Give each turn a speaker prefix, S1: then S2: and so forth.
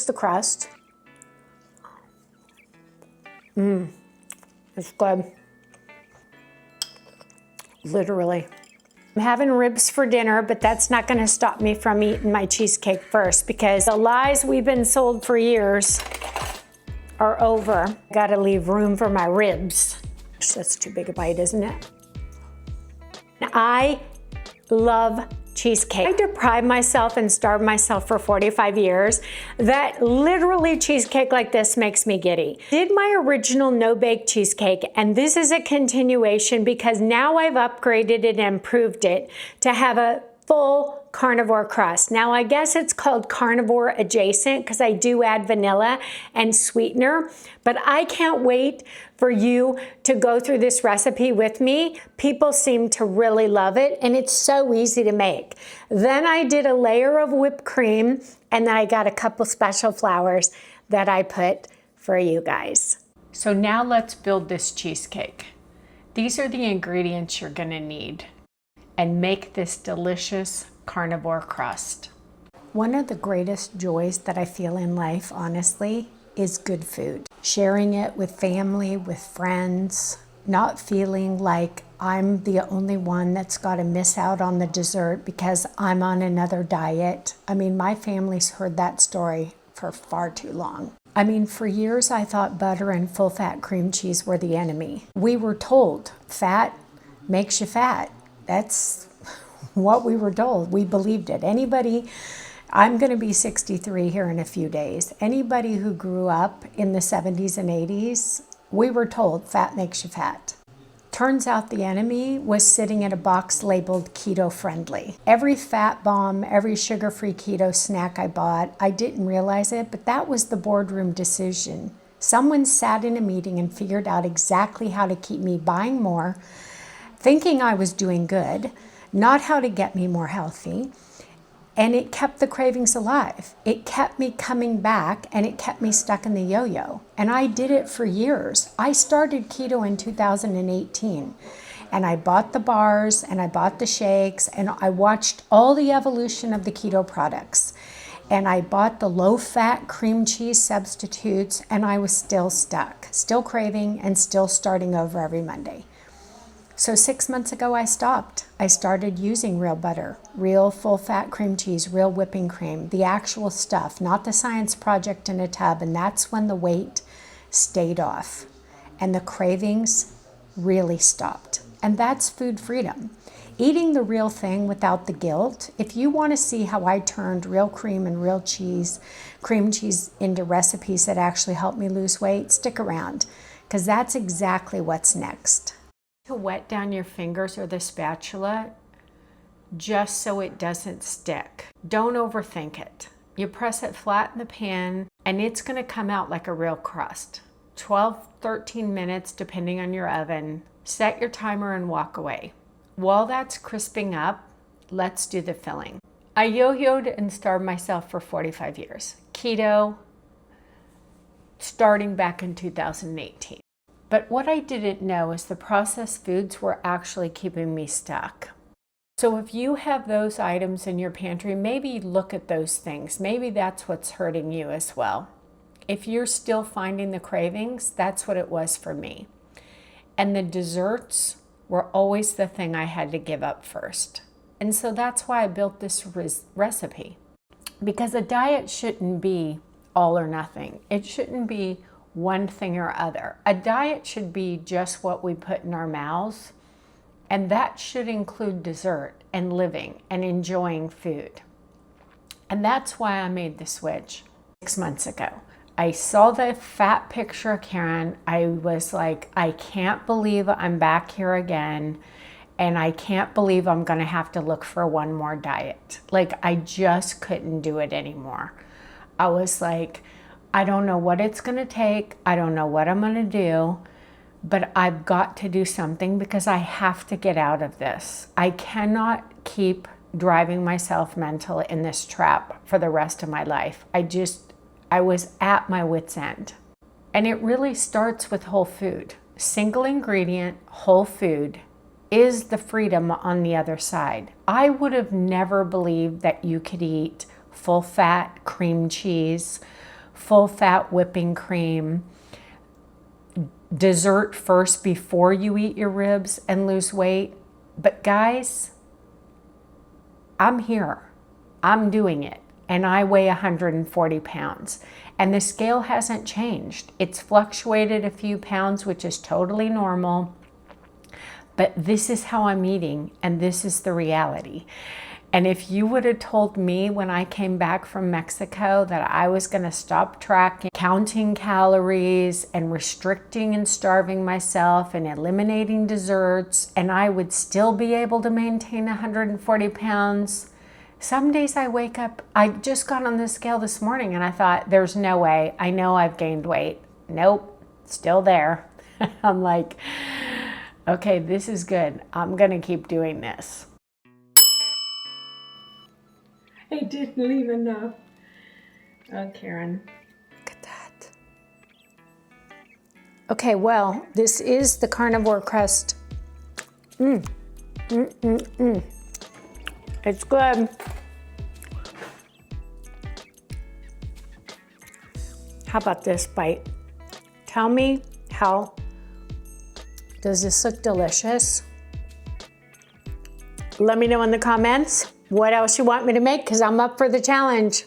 S1: the crust. It's good. Literally. I'm having ribs for dinner, but that's not gonna stop me from eating my cheesecake first, because the lies we've been sold for years are over. Gotta leave room for my ribs. That's too big a bite, isn't it? I love cheesecake. I deprived myself and starved myself for 45 years. That literally cheesecake like this makes me giddy. Did my original no-bake cheesecake, and this is a continuation because now I've upgraded it and improved it to have a full carnivore crust. Now I guess it's called carnivore adjacent because I do add vanilla and sweetener, but I can't wait for you to go through this recipe with me. People seem to really love it, and it's so easy to make. Then I did a layer of whipped cream, and then I got a couple special flowers that I put for you guys. So now let's build this cheesecake. These are the ingredients you're gonna need, and make this delicious carnivore crust. One of the greatest joys that I feel in life, honestly, is good food. Sharing it with family, with friends, not feeling like I'm the only one that's got to miss out on the dessert because I'm on another diet. I mean, my family's heard that story for far too long. I mean, for years I thought butter and full-fat cream cheese were the enemy. We were told fat makes you fat. That's what we were told. We believed it. Anybody, I'm going to be 63 here in a few days. Anybody who grew up in the 70s and 80s, we were told fat makes you fat. Turns out the enemy was sitting in a box labeled keto-friendly. Every fat bomb, every sugar-free keto snack I bought, I didn't realize it, but that was the boardroom decision. Someone sat in a meeting and figured out exactly how to keep me buying more, thinking I was doing good, not how to get me more healthy, and it kept the cravings alive. It kept me coming back, and it kept me stuck in the yo-yo. And I did it for years. I started keto in 2018, and I bought the bars, and I bought the shakes, and I watched all the evolution of the keto products. And I bought the low-fat cream cheese substitutes, and I was still stuck, still craving, and still starting over every Monday. So 6 months ago, I stopped. I started using real butter, real full-fat cream cheese, real whipping cream, the actual stuff, not the science project in a tub. And that's when the weight stayed off and the cravings really stopped. And that's food freedom. Eating the real thing without the guilt. If you want to see how I turned real cream and real cheese, cream cheese into recipes that actually help me lose weight, stick around, because that's exactly what's next. To wet down your fingers or the spatula just so it doesn't stick. Don't overthink it. You press it flat in the pan and it's going to come out like a real crust. 12, 13 minutes depending on your oven. Set your timer and walk away. While that's crisping up, let's do the filling. I yo-yoed and starved myself for 45 years. Keto, starting back in 2018. But what I didn't know is the processed foods were actually keeping me stuck. So if you have those items in your pantry, maybe look at those things. Maybe that's what's hurting you as well. If you're still finding the cravings, that's what it was for me. And the desserts were always the thing I had to give up first. And so that's why I built this recipe. Because a diet shouldn't be all or nothing. It shouldn't be one thing or other. A diet should be just what we put in our mouths, and that should include dessert and living and enjoying food. And that's why I made the switch 6 months ago. I saw the fat picture of Karen. I was like, I can't believe I'm back here again, and I can't believe I'm gonna have to look for one more diet. Like, I just couldn't do it anymore. I was like, I don't know what it's going to take. I don't know what I'm going to do, but I've got to do something because I have to get out of this. I cannot keep driving myself mental in this trap for the rest of my life. I was at my wit's end. And it really starts with whole food. Single ingredient, whole food is the freedom on the other side. I would have never believed that you could eat full fat cream cheese full fat whipping cream, dessert first before you eat your ribs and lose weight. But guys, I'm here. I'm doing it. And I weigh 140 pounds. And the scale hasn't changed. It's fluctuated a few pounds, which is totally normal. But this is how I'm eating, and this is the reality. And if you would have told me when I came back from Mexico that I was going to stop tracking, counting calories and restricting and starving myself and eliminating desserts, and I would still be able to maintain 140 pounds, some days I wake up, I just got on the scale this morning and I thought, there's no way. I know I've gained weight. Nope, still there. I'm like, okay, this is good. I'm going to keep doing this. I didn't leave enough. Oh, Karen. Look at that. Okay, well, this is the carnivore crust. It's good. How about this bite? Tell me, how does this look delicious? Let me know in the comments what else you want me to make, because I'm up for the challenge.